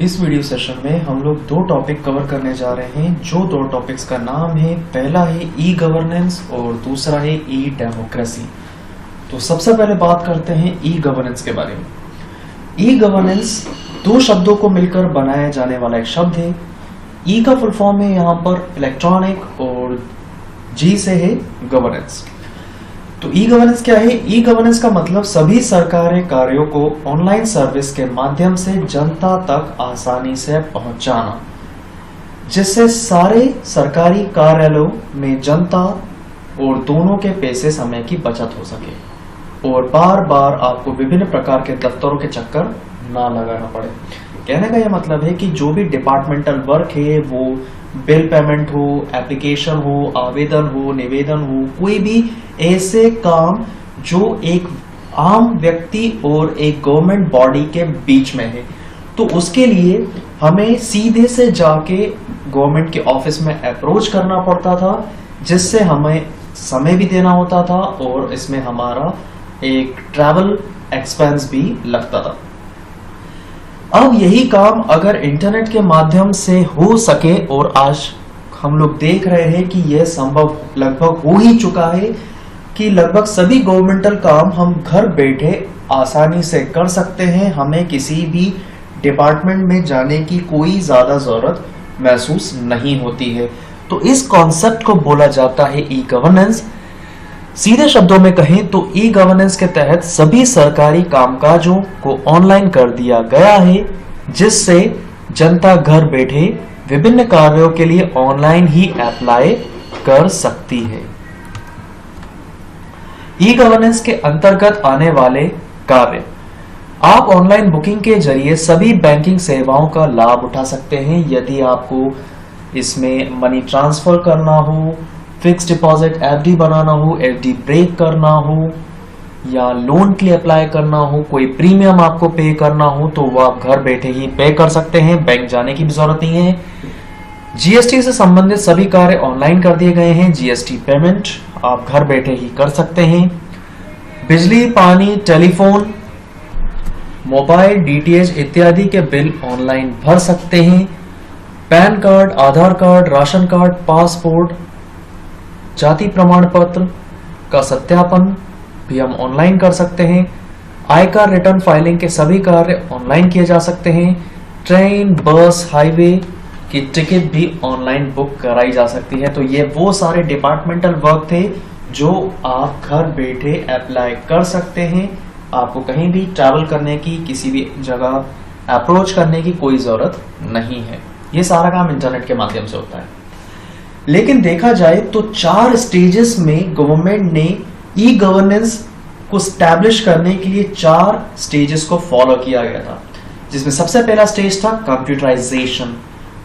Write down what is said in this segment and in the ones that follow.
इस video session में हम लोग दो टॉपिक कवर करने जा रहे हैं। जो दो टॉपिक्स का नाम है, पहला है ई गवर्नेंस और दूसरा है ई डेमोक्रेसी। तो सबसे पहले बात करते हैं ई गवर्नेंस के बारे में। ई गवर्नेंस दो शब्दों को मिलकर बनाया जाने वाला एक शब्द है। ई का फुल फॉर्म है यहाँ पर इलेक्ट्रॉनिक और जी से है गवर्नेंस। तो ई गवर्नेंस क्या है? ई गवर्नेंस का मतलब सभी सरकारी कार्यों को ऑनलाइन सर्विस के माध्यम से जनता तक आसानी से पहुंचाना, जिससे सारे सरकारी कार्यालयों में जनता और दोनों के पैसे समय की बचत हो सके और बार बार आपको विभिन्न प्रकार के दफ्तरों के चक्कर ना लगाना पड़े। कहने का यह मतलब है कि जो भी डिपार्टमेंटल वर्क है, वो बिल पेमेंट हो, एप्लीकेशन हो, आवेदन हो, निवेदन हो, कोई भी ऐसे काम जो एक आम व्यक्ति और एक गवर्नमेंट बॉडी के बीच में है, तो उसके लिए हमें सीधे से जाके गवर्नमेंट के ऑफिस में अप्रोच करना पड़ता था, जिससे हमें समय भी देना होता था और इसमें हमारा एक ट्रैवल एक्सपेंस भी लगता था। अब यही काम अगर इंटरनेट के माध्यम से हो सके, और आज हम लोग देख रहे हैं कि यह संभव लगभग हो ही चुका है कि लगभग सभी गवर्नमेंटल काम हम घर बैठे आसानी से कर सकते हैं। हमें किसी भी डिपार्टमेंट में जाने की कोई ज्यादा जरूरत महसूस नहीं होती है। तो इस कॉन्सेप्ट को बोला जाता है ई गवर्नेंस। सीधे शब्दों में कहें तो ई गवर्नेंस के तहत सभी सरकारी कामकाजों को ऑनलाइन कर दिया गया है, जिससे जनता घर बैठे विभिन्न कार्यों के लिए ऑनलाइन ही अप्लाई कर सकती है। ई गवर्नेंस के अंतर्गत आने वाले कार्य: आप ऑनलाइन बुकिंग के जरिए सभी बैंकिंग सेवाओं का लाभ उठा सकते हैं। यदि आपको इसमें मनी ट्रांसफर करना हो, फिक्स डिपॉजिट एफडी बनाना हो, एफडी ब्रेक करना हो, या लोन के लिए अप्लाई करना हो, कोई प्रीमियम आपको पे करना हो, तो वो आप घर बैठे ही पे कर सकते हैं, बैंक जाने की भी जरूरत नहीं है। जीएसटी से संबंधित सभी कार्य ऑनलाइन कर दिए गए हैं। जीएसटी पेमेंट आप घर बैठे ही कर सकते हैं। बिजली, पानी, टेलीफोन, मोबाइल, डीटीएच इत्यादि के बिल ऑनलाइन भर सकते हैं। पैन कार्ड, आधार कार्ड, राशन कार्ड, पासपोर्ट, जाति प्रमाण पत्र का सत्यापन भी हम ऑनलाइन कर सकते हैं। आयकर रिटर्न फाइलिंग के सभी कार्य ऑनलाइन किए जा सकते हैं। ट्रेन, बस, हाईवे की टिकट भी ऑनलाइन बुक कराई जा सकती है। तो ये वो सारे डिपार्टमेंटल वर्क थे जो आप घर बैठे अप्लाई कर सकते हैं। आपको कहीं भी ट्रैवल करने की, किसी भी जगह अप्रोच करने की कोई जरूरत नहीं है। ये सारा काम इंटरनेट के माध्यम से होता है। लेकिन देखा जाए तो 4 स्टेजेस में गवर्नमेंट ने ई गवर्नेंस को स्टैब्लिश करने के लिए 4 स्टेजेस को फॉलो किया गया था, जिसमें सबसे पहला स्टेज था कंप्यूटराइजेशन।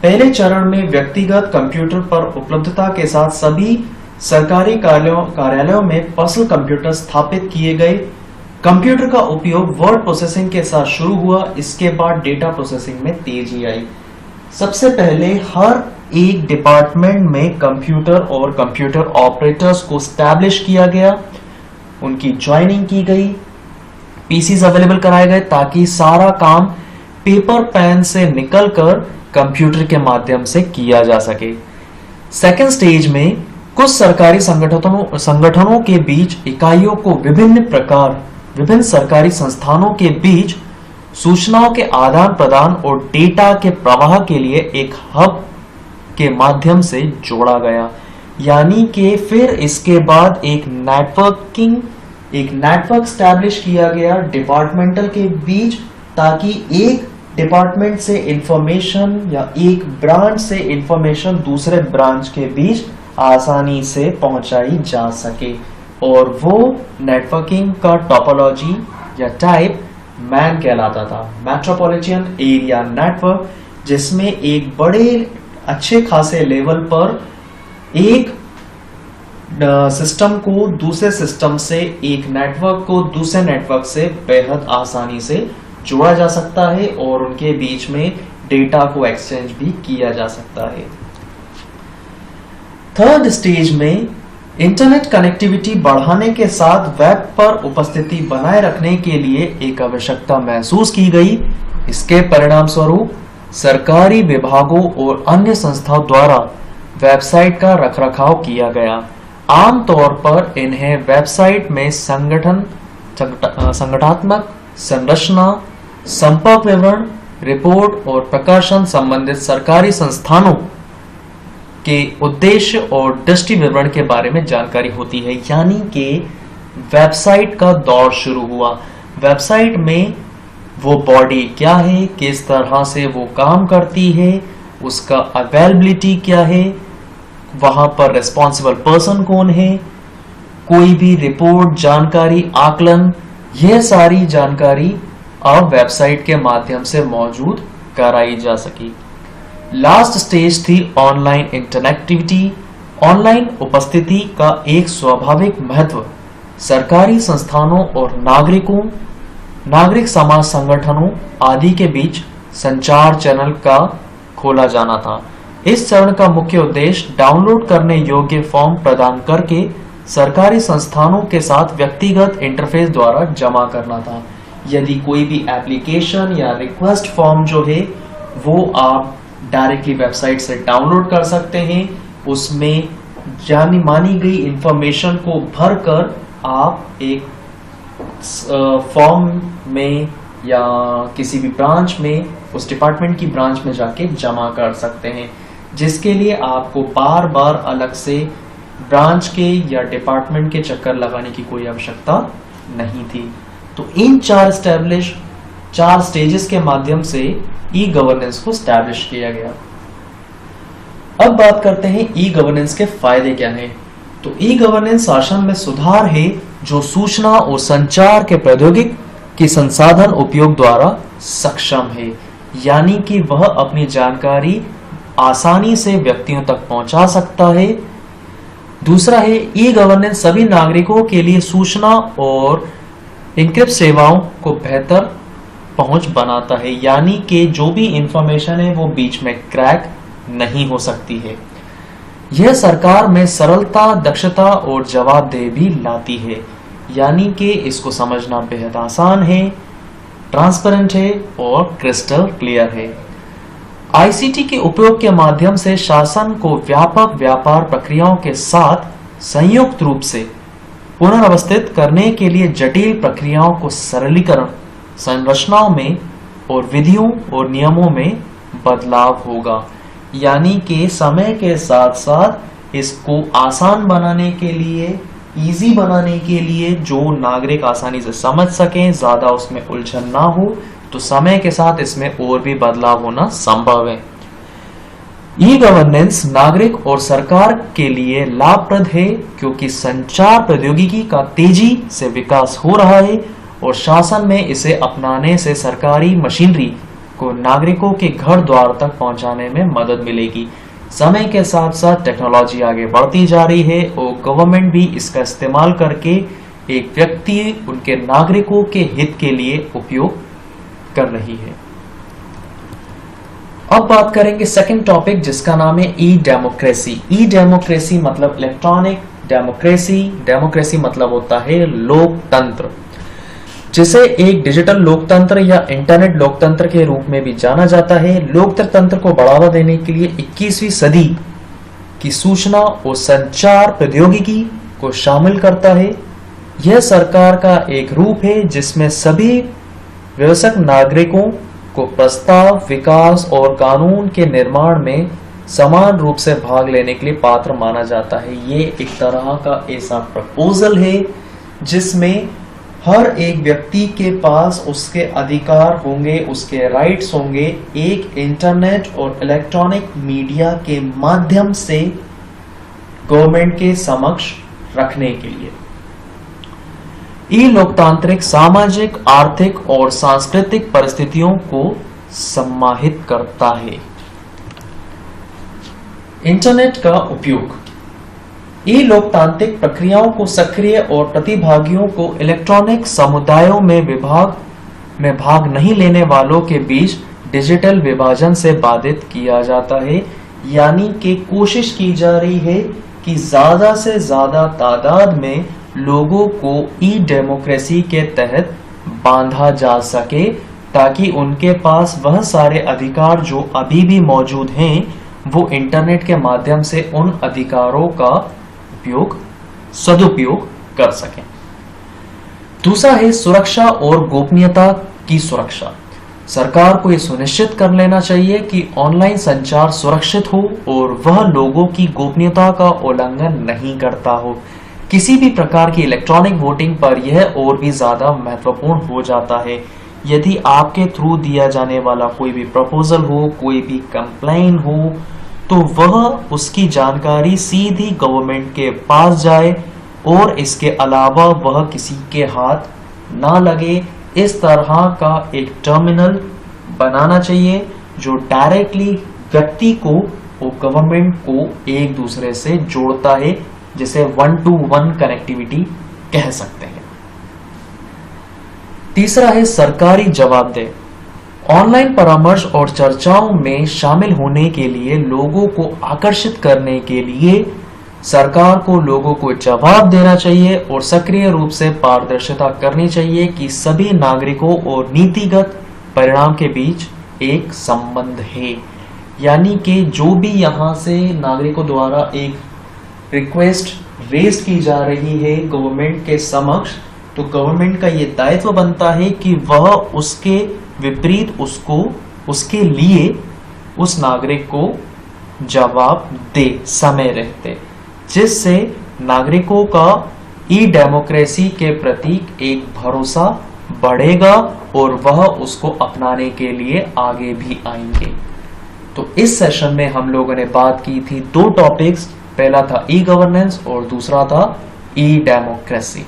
पहले चरण में व्यक्तिगत कंप्यूटर पर उपलब्धता के साथ सभी सरकारी कार्यालयों में पर्सनल कंप्यूटर स्थापित किए गए। कंप्यूटर का उपयोग वर्ड प्रोसेसिंग के साथ शुरू हुआ। इसके बाद डेटा प्रोसेसिंग में तेजी आई। सबसे पहले हर एक डिपार्टमेंट में कंप्यूटर और कंप्यूटर ऑपरेटर्स को स्टैब्लिश किया गया, उनकी ज्वाइनिंग की गई, पीसीज अवेलेबल कराए गए, ताकि सारा काम पेपर पेन से निकलकर कंप्यूटर के माध्यम से किया जा सके। सेकेंड स्टेज में कुछ सरकारी संगठनों के बीच इकाइयों को विभिन्न सरकारी संस्थानों के बीच सूचनाओं के आदान प्रदान और डेटा के प्रवाह के लिए एक हब के माध्यम से जोड़ा गया। यानी कि फिर इसके बाद एक नेटवर्क स्टैब्लिश किया गया डिपार्टमेंटल के बीच, ताकि एक डिपार्टमेंट से इंफॉर्मेशन या एक ब्रांच से इंफॉर्मेशन दूसरे ब्रांच के बीच आसानी से पहुंचाई जा सके। और वो नेटवर्किंग का टोपोलॉजी या टाइप मैन कहलाता था, मेट्रोपॉलिटन एरिया नेटवर्क, जिसमें एक बड़े अच्छे खासे लेवल पर एक सिस्टम को दूसरे सिस्टम से, एक नेटवर्क को दूसरे नेटवर्क से बेहद आसानी से जोड़ा जा सकता है और उनके बीच में डेटा को एक्सचेंज भी किया जा सकता है। थर्ड स्टेज में इंटरनेट कनेक्टिविटी बढ़ाने के साथ वेब पर उपस्थिति बनाए रखने के लिए एक आवश्यकता महसूस की गई। इसके परिणाम स्वरूप सरकारी विभागों और अन्य संस्थाओं द्वारा वेबसाइट का रखरखाव किया गया। आमतौर पर इन्हें वेबसाइट में संगठनात्मक संरचना, संपर्क विवरण, रिपोर्ट और प्रकाशन संबंधित सरकारी संस्थानों के उद्देश्य और दृष्टि विवरण के बारे में जानकारी होती है। यानी कि वेबसाइट का दौर शुरू हुआ। वेबसाइट में वो बॉडी क्या है, किस तरह से वो काम करती है, उसका अवेलेबिलिटी क्या है, वहां पर रिस्पॉन्सिबल पर्सन कौन है, कोई भी रिपोर्ट, जानकारी, आकलन, यह सारी जानकारी अब वेबसाइट के माध्यम से मौजूद कराई जा सकी। लास्ट स्टेज थी ऑनलाइन इंटरनेक्टिविटी। ऑनलाइन उपस्थिति का एक स्वाभाविक महत्व सरकारी संस्थानों और नागरिक समाज संगठनों आदि के बीच संचार चैनल का खोला जाना था। इस चरण का मुख्य उद्देश्य डाउनलोड करने योग्य फॉर्म प्रदान करके सरकारी संस्थानों के साथ व्यक्तिगत इंटरफेस द्वारा जमा करना था। यदि कोई भी एप्लीकेशन या रिक्वेस्ट फॉर्म जो है वो आप डायरेक्टली वेबसाइट से डाउनलोड कर सकते हैं। उसमें जानी मानी गई इंफॉर्मेशन को भरकर आप एक फॉर्म में या किसी भी ब्रांच में, उस डिपार्टमेंट की ब्रांच में जाके जमा कर सकते हैं, जिसके लिए आपको बार बार अलग से ब्रांच के या डिपार्टमेंट के चक्कर लगाने की कोई आवश्यकता नहीं थी। तो इन चार स्टेजेस के माध्यम से ई गवर्नेंस को स्टैब्लिश किया गया। अब बात करते हैं ई गवर्नेंस के फायदे क्या हैं। तो ई गवर्नेंस शासन में सुधार है जो सूचना और संचार के प्रौद्योगिकी की संसाधन उपयोग द्वारा सक्षम है, यानी कि वह अपनी जानकारी आसानी से व्यक्तियों तक पहुंचा सकता है। दूसरा है ई गवर्नेंस सभी नागरिकों के लिए सूचना और इनक्रिप्ट सेवाओं को बेहतर पहुंच बनाता है, यानी कि जो भी इंफॉर्मेशन है वो बीच में क्रैक नहीं हो सकती है। यह सरकार में सरलता, दक्षता और जवाबदेही भी लाती है, यानी कि इसको समझना बेहद आसान है, ट्रांसपेरेंट है और क्रिस्टल क्लियर है। आईसीटी के उपयोग के माध्यम से शासन को व्यापक व्यापार प्रक्रियाओं के साथ संयुक्त रूप से पुनर्व्यवस्थित करने के लिए जटिल प्रक्रियाओं को सरलीकरण, संरचनाओं में और विधियों और नियमों में बदलाव होगा। यानी कि समय के साथ साथ इसको आसान बनाने के लिए, इजी बनाने के लिए, जो नागरिक आसानी से समझ सकें, ज्यादा उसमें उलझन ना हो, तो समय के साथ इसमें और भी बदलाव होना संभव है। ई गवर्नेंस नागरिक और सरकार के लिए लाभप्रद है क्योंकि संचार प्रौद्योगिकी का तेजी से विकास हो रहा है और शासन में इसे अपनाने से सरकारी मशीनरी को नागरिकों के घर द्वार तक पहुंचाने में मदद मिलेगी। समय के साथ साथ टेक्नोलॉजी आगे बढ़ती जा रही है और गवर्नमेंट भी इसका इस्तेमाल करके एक व्यक्ति उनके नागरिकों के हित के लिए उपयोग कर रही है। अब बात करेंगे सेकंड टॉपिक जिसका नाम है ई डेमोक्रेसी। ई डेमोक्रेसी मतलब इलेक्ट्रॉनिक डेमोक्रेसी। डेमोक्रेसी मतलब होता है लोकतंत्र, जिसे एक डिजिटल लोकतंत्र या इंटरनेट लोकतंत्र के रूप में भी जाना जाता है। लोकतंत्र को बढ़ावा देने के लिए 21वीं सदी की सूचना और संचार प्रौद्योगिकी को शामिल करता है। यह सरकार का एक रूप है जिसमें सभी वयस्क नागरिकों को प्रस्ताव, विकास और कानून के निर्माण में समान रूप से भाग लेने के लिए पात्र माना जाता है। ये एक तरह का ऐसा प्रपोजल है जिसमें हर एक व्यक्ति के पास उसके अधिकार होंगे, उसके राइट्स होंगे, एक इंटरनेट और इलेक्ट्रॉनिक मीडिया के माध्यम से गवर्नमेंट के समक्ष रखने के लिए। ई लोकतांत्रिक सामाजिक, आर्थिक और सांस्कृतिक परिस्थितियों को सम्माहित करता है। इंटरनेट का उपयोग ई लोकतांत्रिक प्रक्रियाओं को सक्रिय और प्रतिभागियों को इलेक्ट्रॉनिक समुदायों में भाग नहीं लेने वालों के बीच डिजिटल विभाजन से बाधित किया जाता है। यानी कि कोशिश की जा रही है कि ज्यादा से ज्यादा तादाद में लोगों को ई डेमोक्रेसी के तहत बांधा जा सके ताकि उनके पास वह सारे अधिकार जो अभी भी मौजूद हैं वो इंटरनेट के माध्यम से उन अधिकारों का सदुपयोग कर सकें। दूसरा है सुरक्षा और गोपनीयता की सुरक्षा। सरकार को यह सुनिश्चित कर लेना चाहिए कि ऑनलाइन संचार सुरक्षित हो और वह लोगों की गोपनीयता का उल्लंघन नहीं करता हो। किसी भी प्रकार की इलेक्ट्रॉनिक वोटिंग पर यह और भी ज्यादा महत्वपूर्ण हो जाता है। यदि आपके थ्रू दिया जाने वाला कोई भी प्रपोजल हो, कोई भी कंप्लेन हो, तो वह उसकी जानकारी सीधी गवर्नमेंट के पास जाए और इसके अलावा वह किसी के हाथ ना लगे। इस तरह का एक टर्मिनल बनाना चाहिए जो डायरेक्टली व्यक्ति को और गवर्नमेंट को एक दूसरे से जोड़ता है, जिसे 1-to-1 कनेक्टिविटी कह सकते हैं। तीसरा है सरकारी जवाबदेह। ऑनलाइन परामर्श और चर्चाओं में शामिल होने के लिए लोगों को आकर्षित करने के लिए सरकार को लोगों को जवाब देना चाहिए और सक्रिय रूप से पारदर्शिता करनी चाहिए कि सभी नागरिकों और नीतिगत परिणाम के बीच एक संबंध है। यानी कि जो भी यहां से नागरिकों द्वारा एक रिक्वेस्ट रेज की जा रही है गवर्नमेंट के समक्ष, तो गवर्नमेंट का ये दायित्व बनता है कि वह उसके विपरीत उसके लिए उस नागरिक को जवाब दे समय रहते, जिससे नागरिकों का ई डेमोक्रेसी के प्रति एक भरोसा बढ़ेगा और वह उसको अपनाने के लिए आगे भी आएंगे। तो इस सेशन में हम लोगों ने बात की थी 2 टॉपिक्स। पहला था ई गवर्नेंस और दूसरा था ई डेमोक्रेसी।